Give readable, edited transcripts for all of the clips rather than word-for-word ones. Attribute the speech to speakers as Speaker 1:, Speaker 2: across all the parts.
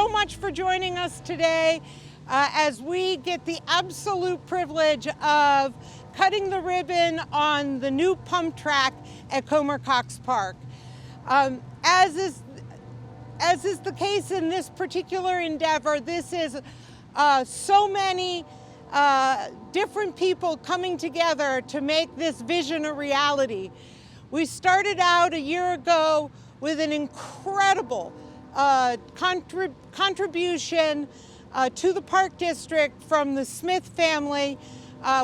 Speaker 1: so much for joining us today as we get the absolute privilege of cutting the ribbon on the new pump track at Comer Cox Park. As is the case in this particular endeavor, this is so many different people coming together to make this vision a reality. We started out a year ago with an incredible contribution to the Park District from the Smith family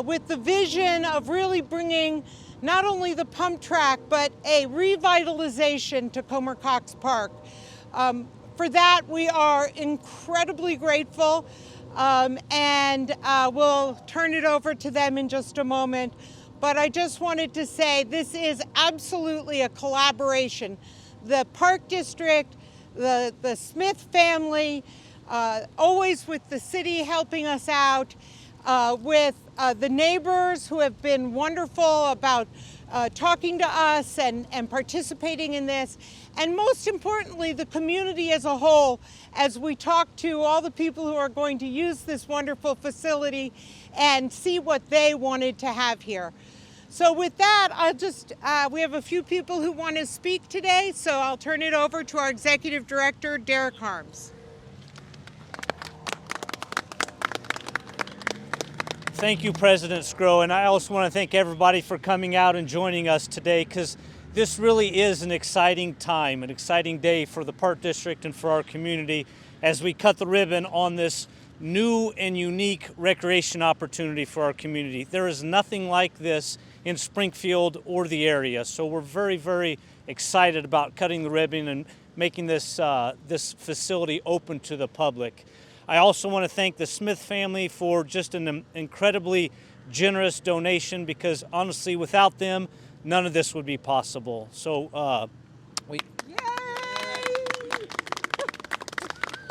Speaker 1: with the vision of really bringing not only the pump track but a revitalization to Comer Cox Park. For that, we are incredibly grateful, and we'll turn it over to them in just a moment. But I just wanted to say this is absolutely a collaboration. The Park District, the Smith family, always with the city helping us out, with the neighbors who have been wonderful about talking to us and participating in this, and most importantly, the community as a whole, as we talk to all the people who are going to use this wonderful facility and see what they wanted to have here. So with that, we have a few people who want to speak today, so I'll turn it over to our Executive Director, Derek Harms.
Speaker 2: Thank you, President Scrow, and I also want to thank everybody for coming out and joining us today, because this really is an exciting time, an exciting day for the Park District and for our community as we cut the ribbon on this new and unique recreation opportunity for our community. There is nothing like this in Springfield or the area, so we're very, very excited about cutting the ribbon and making this facility open to the public. I also want to thank the Smith family for just an incredibly generous donation, because honestly, without them, none of this would be possible. So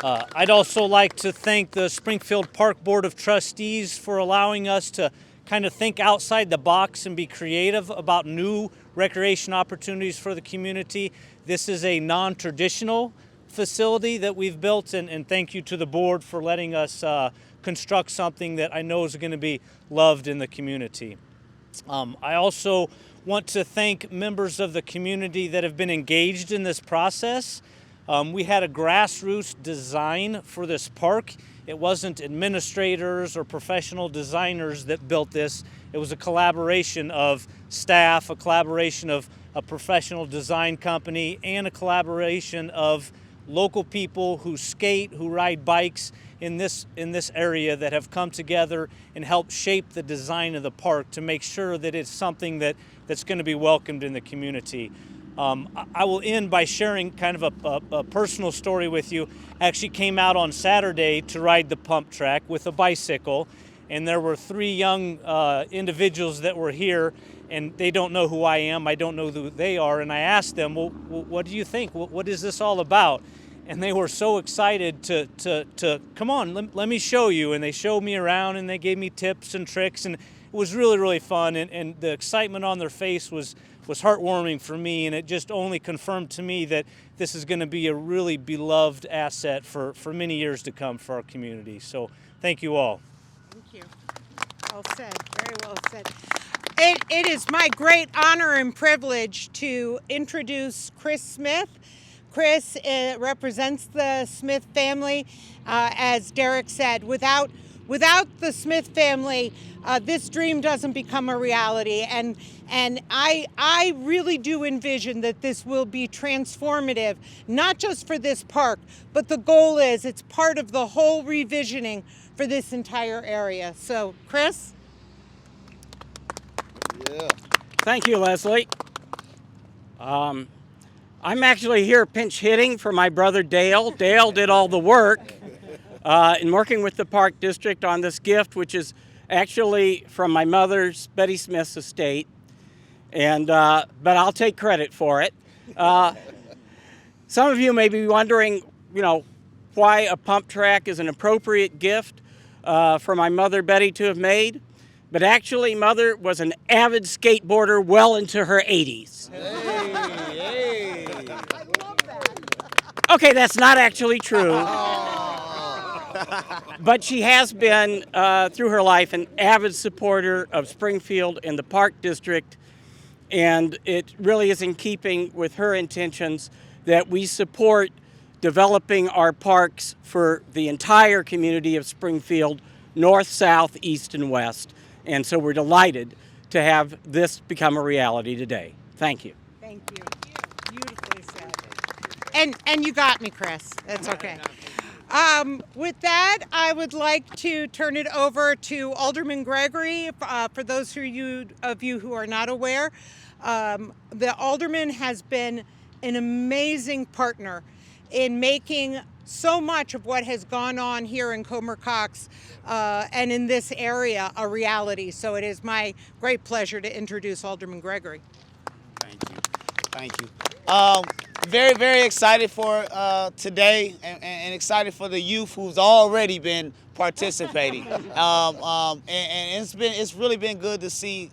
Speaker 2: I'd also like to thank the Springfield Park Board of Trustees for allowing us to kind of think outside the box and be creative about new recreation opportunities for the community. This is a non-traditional facility that we've built, and thank you to the board for letting us construct something that I know is going to be loved in the community. I also want to thank members of the community that have been engaged in this process. We had a grassroots design for this park. It wasn't administrators or professional designers that built this. It was a collaboration of staff, a collaboration of a professional design company, and a collaboration of local people who skate, who ride bikes in this area, that have come together and helped shape the design of the park to make sure that it's something that's going to be welcomed in the community. I will end by sharing kind of a personal story with you. I actually came out on Saturday to ride the pump track with a bicycle, and there were three young individuals that were here, and they don't know who I am, I don't know who they are, and I asked them, well, what do you think? What is this all about? And they were so excited to come on, let me show you, and they showed me around, and they gave me tips and tricks, and it was really, really fun, and the excitement on their face was heartwarming for me, and it just only confirmed to me that this is going to be a really beloved asset for many years to come for our community. So thank you all.
Speaker 1: Thank you. Well said. Very well said. It is my great honor and privilege to introduce Chris Smith. Chris represents the Smith family. As Derek said, without the Smith family, this dream doesn't become a reality. And I really do envision that this will be transformative, not just for this park, but the goal is it's part of the whole revisioning for this entire area. So, Chris?
Speaker 3: Yeah.
Speaker 4: Thank you, Leslie. I'm actually here pinch hitting for my brother Dale. Dale did all the work in working with the Park District on this gift, which is actually from my mother's, Betty Smith's estate. And but I'll take credit for it. Some of you may be wondering, why a pump track is an appropriate gift for my mother Betty to have made. But actually, Mother was an avid skateboarder well into her 80s.
Speaker 3: Hey.
Speaker 1: I love that.
Speaker 4: Okay, that's not actually true. But she has been, through her life, an avid supporter of Springfield and the Park District, and it really is in keeping with her intentions that we support developing our parks for the entire community of Springfield, north, south, east, and west. And so we're delighted to have this become a reality today. Thank you.
Speaker 1: Thank you. Beautifully said. And you got me, Chris. That's okay. With that, I would like to turn it over to Alderman Gregory. For those of you who are not aware, the Alderman has been an amazing partner in making so much of what has gone on here in Comer Cox and in this area a reality. So it is my great pleasure to introduce Alderman Gregory.
Speaker 3: Thank you. Thank you. Very, very excited for today and excited for the youth who's already been participating. And it's really been good to see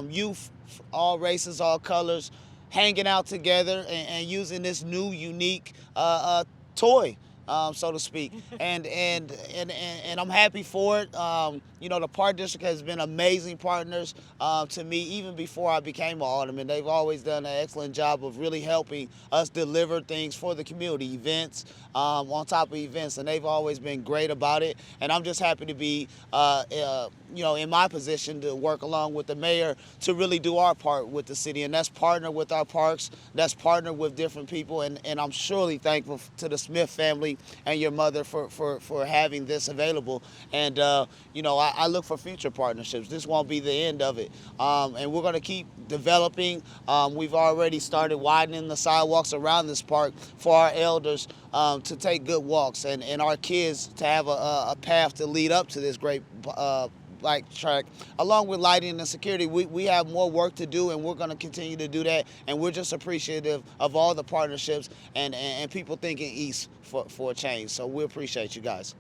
Speaker 3: youth, all races, all colors, hanging out together and using this new, unique toy, so to speak. And I'm happy for it. The Park District has been amazing partners to me even before I became an alderman. They've always done an excellent job of really helping us deliver things for the community, events on top of events, and they've always been great about it. And I'm just happy to be, in my position to work along with the mayor to really do our part with the city, and that's partner with our parks, that's partner with different people, and I'm surely thankful to the Smith family and your mother for having this available. And I look for future partnerships. This won't be the end of it. And we're going to keep developing. We've already started widening the sidewalks around this park for our elders to take good walks and our kids to have a path to lead up to this great bike track. Along with lighting and security, we have more work to do, and we're going to continue to do that. And we're just appreciative of all the partnerships and people thinking east for a change. So we appreciate you guys.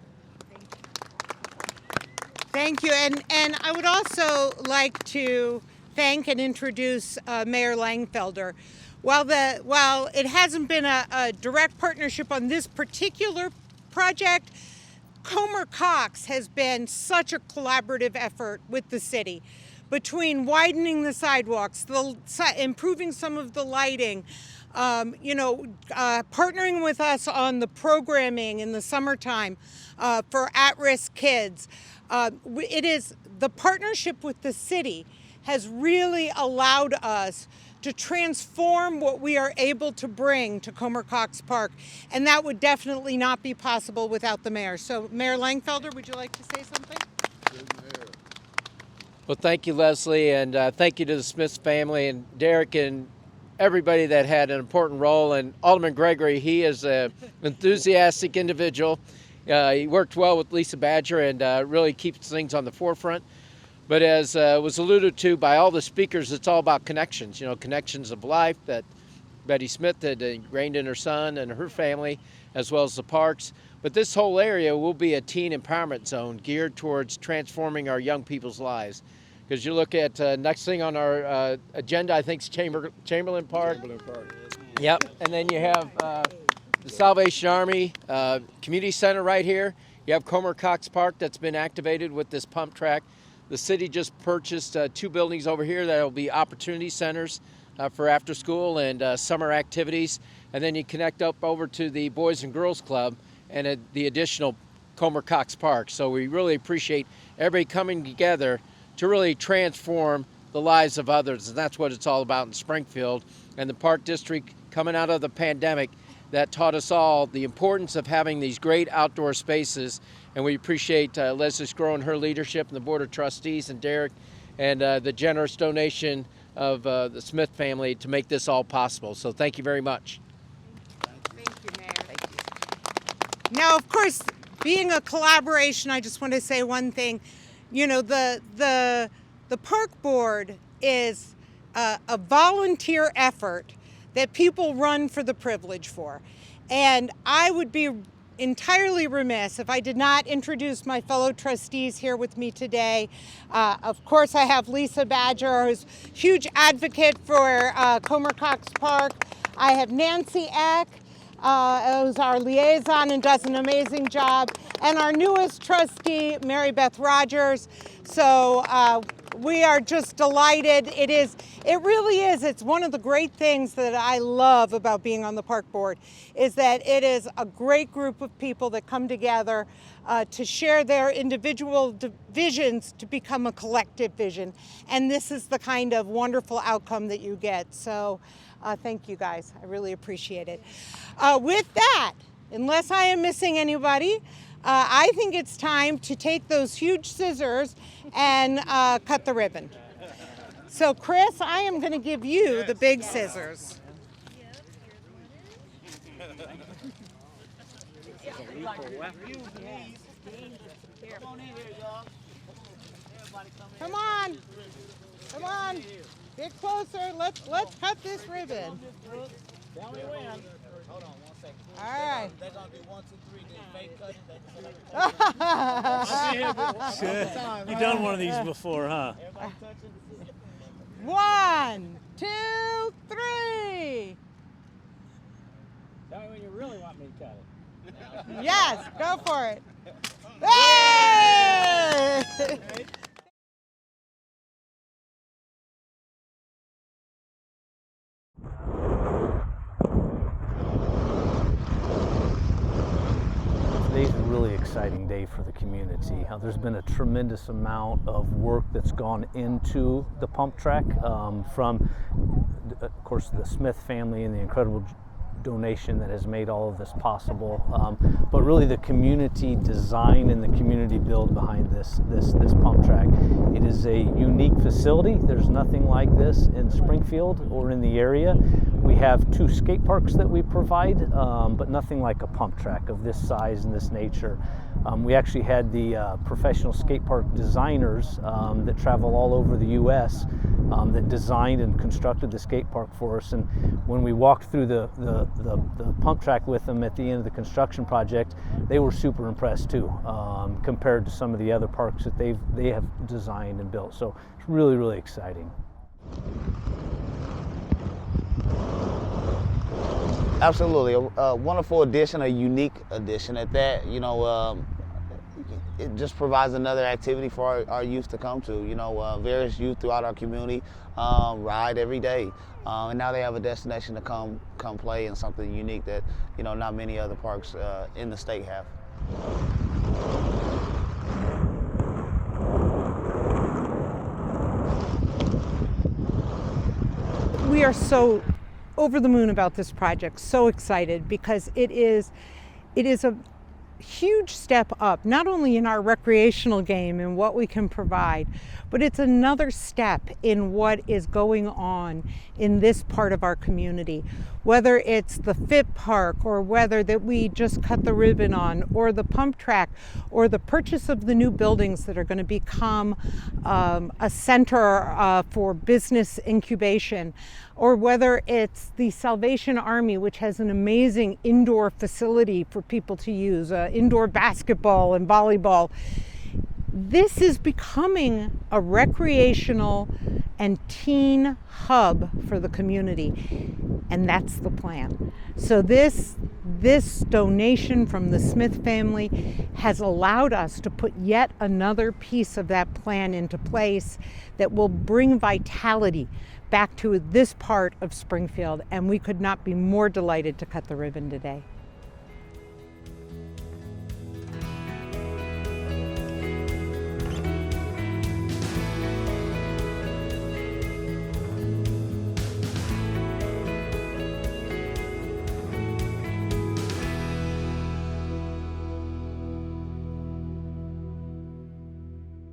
Speaker 1: Thank you. And I would also like to thank and introduce Mayor Langfelder. While it hasn't been a direct partnership on this particular project, Comer Cox has been such a collaborative effort with the city between widening the sidewalks, improving some of the lighting, partnering with us on the programming in the summertime for at-risk kids. It is the partnership with the city has really allowed us to transform what we are able to bring to Comer Cox Park, and that would definitely not be possible without the mayor. So, Mayor Langfelder, would you like to say something?
Speaker 5: Well, thank you, Leslie, and thank you to the Smith family and Derek and everybody that had an important role. And Alderman Gregory, he is an enthusiastic individual. He worked well with Lisa Badger and really keeps things on the forefront. But as was alluded to by all the speakers, it's all about connections, connections of life that Betty Smith had ingrained in her son and her family, as well as the parks. But this whole area will be a teen empowerment zone geared towards transforming our young people's lives. Because you look at next thing on our agenda, I think, is Chamberlain Park. Yep, and then you have the Salvation Army Community Center right here. You have Comer Cox Park that's been activated with this pump track. The city just purchased 2 buildings over here that will be opportunity centers for after school and summer activities. And then you connect up over to the Boys and Girls Club and the additional Comer Cox Park. So we really appreciate everybody coming together to really transform the lives of others. And that's what it's all about in Springfield. And the Park District, coming out of the pandemic, that taught us all the importance of having these great outdoor spaces. And we appreciate Leslie Scrow and her leadership and the Board of Trustees and Derek and the generous donation of the Smith family to make this all possible. So thank you very much.
Speaker 1: Thank you, Mayor. Thank you. Now, of course, being a collaboration, I just want to say one thing. The park board is a volunteer effort that people run for the privilege for. And I would be entirely remiss if I did not introduce my fellow trustees here with me today. Of course, I have Lisa Badger, who's a huge advocate for Comer Cox Park. I have Nancy Eck, who's our liaison and does an amazing job, and our newest trustee, Mary Beth Rogers. So we are just delighted. It really is. It's one of the great things that I love about being on the park board, is that it is a great group of people that come together to share their individual visions to become a collective vision. And this is the kind of wonderful outcome that you get. So thank you guys. I really appreciate it. With that, unless I am missing anybody, I think it's time to take those huge scissors and cut the ribbon. So Chris, I am going to give you the big scissors. Come on. Come on. Get closer. Let's cut this ribbon.
Speaker 3: Hold on 1 second.
Speaker 1: All right.
Speaker 3: They're going to do 1, 2, 3, then fake cutting.
Speaker 2: You've done one of these before, huh?
Speaker 1: 1, 2, 3.
Speaker 4: Tell me when you really want me to cut it.
Speaker 1: Yes, go for it. Hey!
Speaker 6: Today's a really exciting day for the community. There's been a tremendous amount of work that's gone into the pump track from, of course, the Smith family and the incredible donation that has made all of this possible, but really the community design and the community build behind this pump track. It is a unique facility. There's nothing like this in Springfield or in the area. We have 2 skate parks that we provide, but nothing like a pump track of this size and this nature. We actually had the professional skate park designers that travel all over the U.S. That designed and constructed the skate park for us. And when we walked through the pump track with them at the end of the construction project, they were super impressed too, compared to some of the other parks that they have designed and built. So it's really, really exciting.
Speaker 3: Absolutely, a wonderful addition, a unique addition at that. You know, it just provides another activity for our youth to come to. You know, various youth throughout our community ride every day, and now they have a destination to come play in something unique that, you know, not many other parks in the state have.
Speaker 1: We are so over the moon about this project, so excited, because it is a huge step up, not only in our recreational game and what we can provide, but it's another step in what is going on in this part of our community. Whether it's the FIT Park, or whether that we just cut the ribbon on, or the pump track, or the purchase of the new buildings that are going to become a center for business incubation, or whether it's the Salvation Army, which has an amazing indoor facility for people to use, indoor basketball and volleyball. This is becoming a recreational and teen hub for the community, and that's the plan. So this donation from the Smith family has allowed us to put yet another piece of that plan into place that will bring vitality back to this part of Springfield, and we could not be more delighted to cut the ribbon today.